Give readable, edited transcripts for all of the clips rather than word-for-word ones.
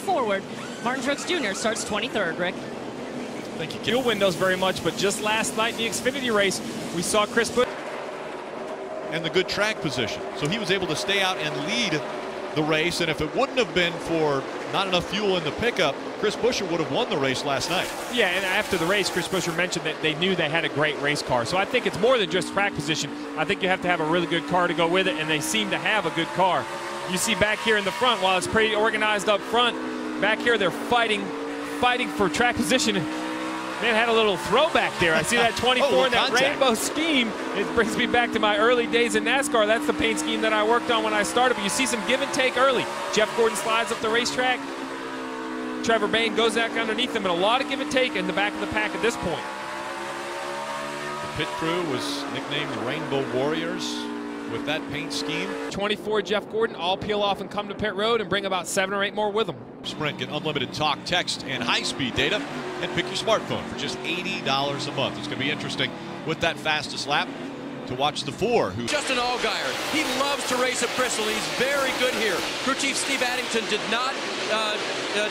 Forward, Martin Truex Jr. starts 23rd, Rick. Thank you. Fuel windows very much, but just last night in the Xfinity race, we saw Chris Buescher. And the good track position. So he was able to stay out and lead the race, and if it wouldn't have been for not enough fuel in the pickup, Chris Buescher would have won the race last night. Yeah, and after the race, Chris Buescher mentioned that they knew they had a great race car. So I think it's more than just track position. I think you have to have a really good car to go with it, and they seem to have a good car. You see back here in the front, while it's pretty organized up front, back here they're fighting for track position. Man, had a little throwback there. I see that 24 in that rainbow scheme. It brings me back to my early days in NASCAR. That's the paint scheme that I worked on when I started. But you see some give and take early. Jeff Gordon slides up the racetrack. Trevor Bayne goes back underneath him, and a lot of give and take in the back of the pack at this point. The pit crew was nicknamed Rainbow Warriors with that paint scheme. 24 Jeff Gordon, all peel off and come to pit road and bring about 7 or 8 more with them. Sprint get unlimited talk, text, and high-speed data, and pick your smartphone for just $80 a month. It's going to be interesting with that fastest lap to watch the 4. Justin Allgaier, he loves to race at Bristol. He's very good here. Crew Chief Steve Addington did not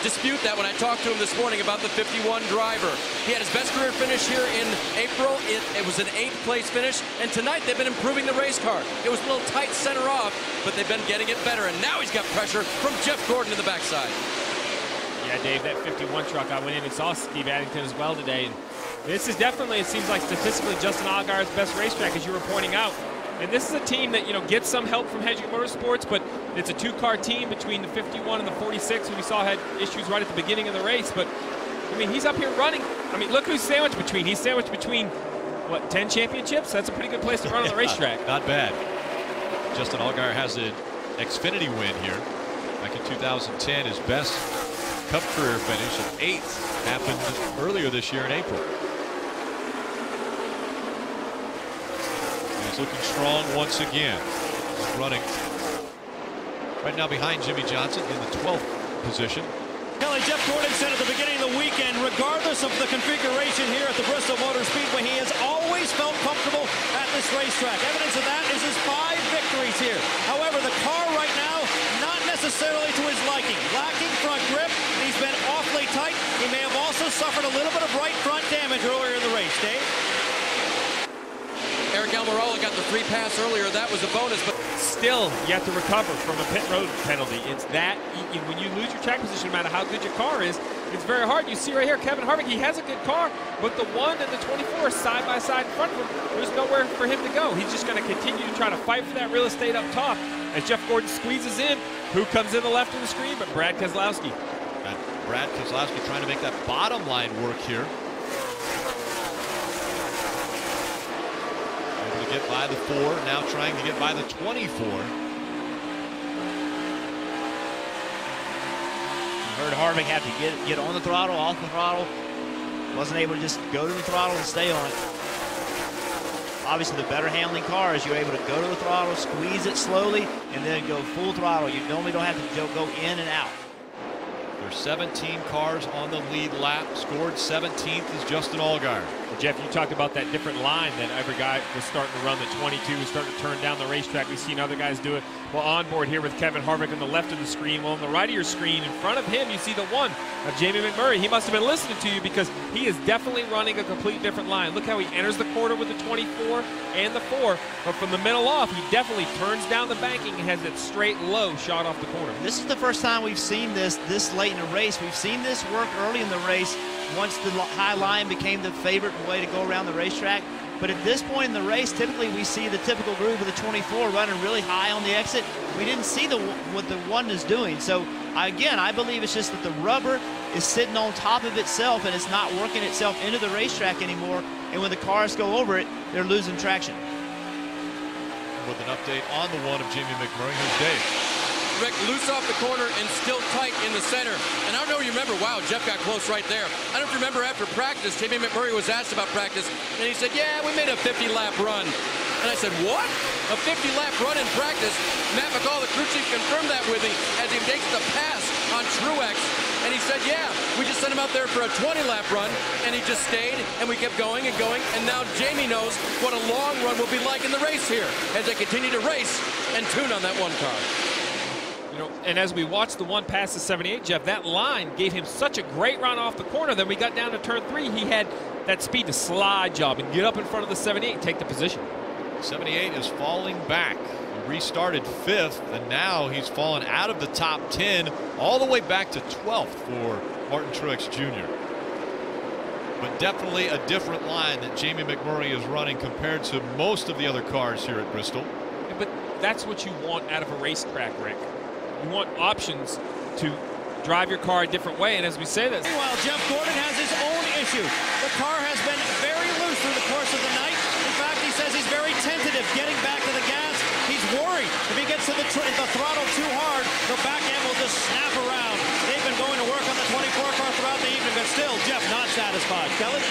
dispute that when I talked to him this morning about the 51 driver. He had his best career finish here in April. It was an 8th place finish, and tonight they've been improving the race car. It was a little tight center off, but they've been getting it better, and now he's got pressure from Jeff Gordon in the backside. Yeah, Dave, that 51 truck, I went in and saw Steve Addington as well today. And this is definitely, it seems like statistically, Justin Allgaier's best racetrack, as you were pointing out. And this is a team that, you know, gets some help from Hedrick Motorsports, but it's a 2-car team between the 51 and the 46, who we saw had issues right at the beginning of the race. But, I mean, he's up here running. I mean, look who's sandwiched between. He's sandwiched between, what, 10 championships? That's a pretty good place to run on the racetrack. Not bad. Justin Allgaier has an Xfinity win here. Back in 2010, his best Cup career finish of 8th happened earlier this year in April. And he's looking strong once again. He's running right now behind Jimmie Johnson in the 12th position. Kelly, Jeff Gordon said at the beginning of the weekend, regardless of the configuration here at the Bristol Motor Speedway, he has always felt comfortable at this racetrack. Evidence of that is his 5 victories here. However, the car right now, not necessarily to his liking. Lacking front grip, he's been awfully tight. He may have also suffered a little bit of right front damage earlier in the race. Dave? Eric Almirola got the free pass earlier. That was a bonus, but still, you have to recover from a pit road penalty. It's that, when you lose your track position, no matter how good your car is, it's very hard. You see right here, Kevin Harvick, he has a good car, but the 1 and the 24 are side by side in front of him. There's nowhere for him to go. He's just going to continue to try to fight for that real estate up top. As Jeff Gordon squeezes in, who comes in the left of the screen but Brad Keselowski. Brad Keselowski trying to make that bottom line work here. Able to get by the 4, now trying to get by the 24. Heard Harvick had to get on the throttle, off the throttle. Wasn't able to just go to the throttle and stay on it. Obviously, the better handling car is you're able to go to the throttle, squeeze it slowly, and then go full throttle. You normally don't have to go in and out. There's 17 cars on the lead lap. Scored 17th is Justin Allgaier. Well, Jeff, you talked about that different line that every guy was starting to run. The 22 was starting to turn down the racetrack. We've seen other guys do it. Well, on board here with Kevin Harvick on the left of the screen. Well, on the right of your screen, in front of him, you see the 1 of Jamie McMurray. He must have been listening to you because he is definitely running a complete different line. Look how he enters the quarter with the 24 and the 4. But from the middle off, he definitely turns down the banking and has that straight low shot off the corner. This is the first time we've seen this late in the race. We've seen this work early in the race once the high line became the favorite way to go around the racetrack. But at this point in the race, typically we see the typical groove of the 24 running really high on the exit. We didn't see what the 1 is doing. So again, I believe it's just that the rubber is sitting on top of itself and it's not working itself into the racetrack anymore. And when the cars go over it, they're losing traction. With an update on the 1 of Jamie McMurray, here's Dave. Rick, loose off the corner and still tight in the center. And I don't know if you remember, wow, Jeff got close right there. I don't know if you remember after practice, Jamie McMurray was asked about practice, and he said, yeah, we made a 50-lap run. And I said, what? A 50-lap run in practice? Matt McCall, the crew chief, confirmed that with me as he makes the pass on Truex. And he said, yeah, we just sent him out there for a 20-lap run, and he just stayed, and we kept going and going, and now Jamie knows what a long run will be like in the race here as they continue to race and tune on that 1 car. You know, and as we watched the one past the 78, Jeff, that line gave him such a great run off the corner. Then we got down to turn 3, he had that speed to slide job and get up in front of the 78 and take the position. 78 is falling back. He restarted 5th, and now he's fallen out of the top 10 all the way back to 12th for Martin Truex Jr. But definitely a different line that Jamie McMurray is running compared to most of the other cars here at Bristol. Yeah, but that's what you want out of a racetrack, Rick. You want options to drive your car a different way, and as we say this. Meanwhile, Jeff Gordon has his own issue. The car has been very loose through the course of the night. In fact, he says he's very tentative getting back to the gas. He's worried if he gets to the throttle too hard, the back end will just snap around. They've been going to work on the 24 car throughout the evening, but still, Jeff not satisfied. Kelly?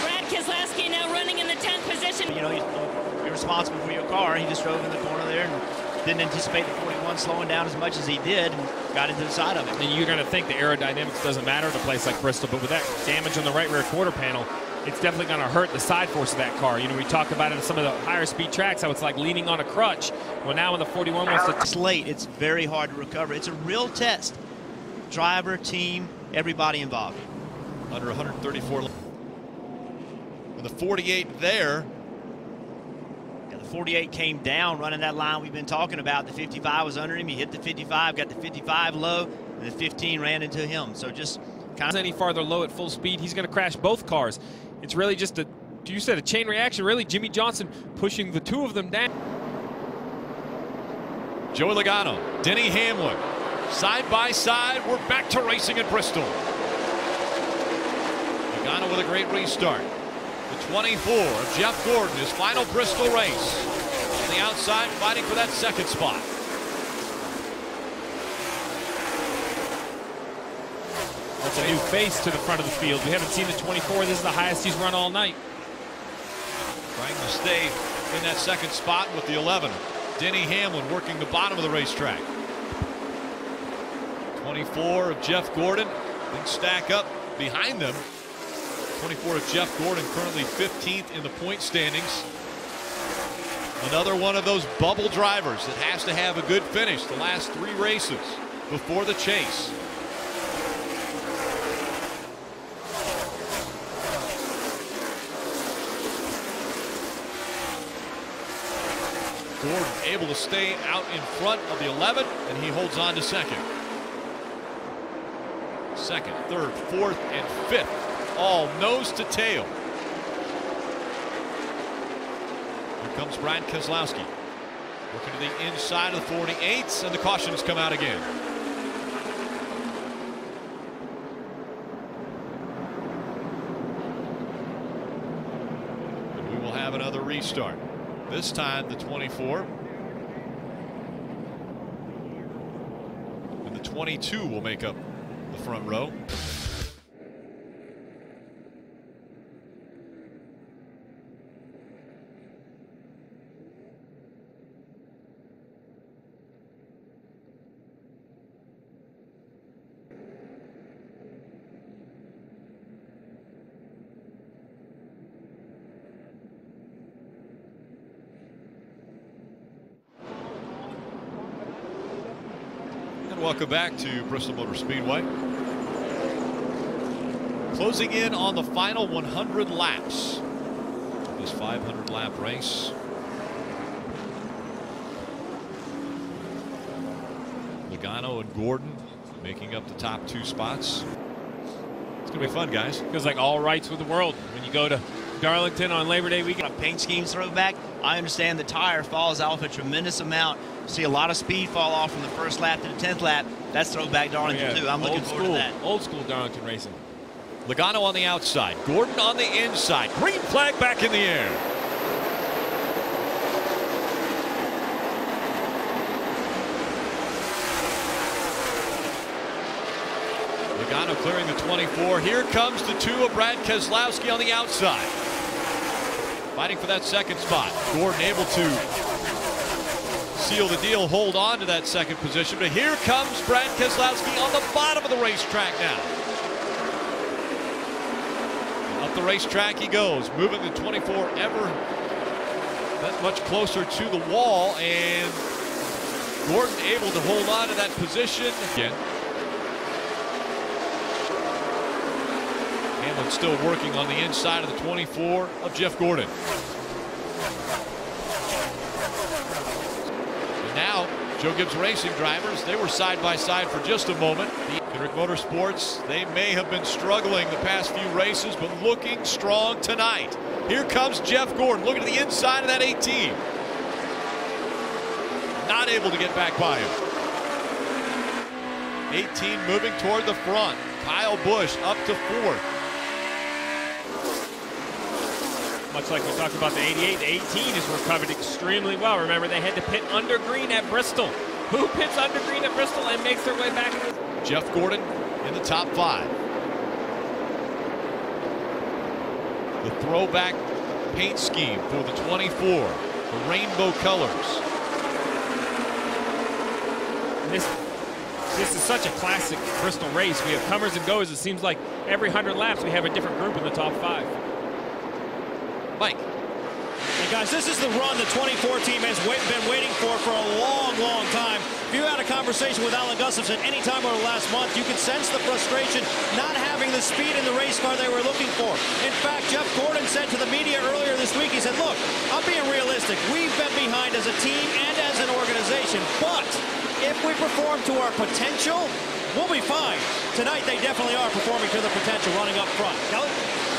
Brad Keselowski now running in the 10th position. You know, you're responsible for your car. He just drove in the corner there and didn't anticipate the 41 slowing down as much as he did and got into the side of it. And you're going to think the aerodynamics doesn't matter at a place like Bristol, but with that damage on the right rear quarter panel, it's definitely going to hurt the side force of that car. You know, we talked about it in some of the higher speed tracks, how it's like leaning on a crutch. Well, now when the 41 wants to... It's late. It's very hard to recover. It's a real test. Driver, team, everybody involved. Under 134. With the 48 there. 48 came down running that line we've been talking about. The 55 was under him. He hit the 55, got the 55 low, and the 15 ran into him. So just kind of any farther low at full speed, he's going to crash both cars. It's really just a, you said, a chain reaction. Really, Jimmie Johnson pushing the two of them down. Joey Logano, Denny Hamlin, side by side. We're back to racing at Bristol. Logano with a great restart. The 24 of Jeff Gordon, his final Bristol race. On the outside, fighting for that second spot. That's a new face to the front of the field. We haven't seen the 24. This is the highest he's run all night. Trying to stay in that second spot with the 11. Denny Hamlin working the bottom of the racetrack. 24 of Jeff Gordon. Big stack up behind them. 24 of Jeff Gordon, currently 15th in the point standings. Another one of those bubble drivers that has to have a good finish the last 3 races before the chase. Gordon able to stay out in front of the 11, and he holds on to second. Second, third, fourth, and fifth. All nose to tail. Here comes Brad Keselowski. Working to the inside of the 48s, and the cautions come out again. And we will have another restart. This time the 24. And the 22 will make up the front row. Welcome back to Bristol Motor Speedway. Closing in on the final 100 laps of this 500 lap race. Logano and Gordon making up the top 2 spots. It's gonna be fun, guys. Feels like all rights with the world when you go to Darlington on Labor Day weekend. Paint schemes throwback. I understand the tire falls off a tremendous amount. See a lot of speed fall off from the first lap to the 10th lap. That's throwback Darlington too. I'm looking forward to that. Old school Darlington racing. Logano on the outside, Gordon on the inside. Green flag back in the air. Logano clearing the 24. Here comes the 2 of Brad Keselowski on the outside. Fighting for that second spot. Gordon able to seal the deal, hold on to that second position. But here comes Brad Keselowski on the bottom of the racetrack now. Up the racetrack he goes, moving the 24 ever that much closer to the wall, and Gordon able to hold on to that position again. Hamlin still working on the inside of the 24 of Jeff Gordon. And now, Joe Gibbs Racing drivers, they were side by side for just a moment. Hendrick Motorsports, they may have been struggling the past few races, but looking strong tonight. Here comes Jeff Gordon, looking at the inside of that 18. Not able to get back by him. 18 moving toward the front. Kyle Busch up to 4th. Much like we talked about the 88, the 18 is recovered extremely well. Remember, they had to pit under green at Bristol. Who pits under green at Bristol and makes their way back? Jeff Gordon in the top 5. The throwback paint scheme for the 24, the rainbow colors. This is such a classic Bristol race. We have comers and goers. It seems like every 100 laps we have a different group in the top 5. Mike. Hey guys, this is the run the 24 team has been waiting for a long, long time. If you had a conversation with Alan Gustafson any time over the last month, you could sense the frustration not having the speed in the race car they were looking for. In fact, Jeff Gordon said to the media earlier this week, he said, look, I'm being realistic. We've been behind as a team and as an organization, but if we perform to our potential, we'll be fine. Tonight, they definitely are performing to their potential running up front. Kelly?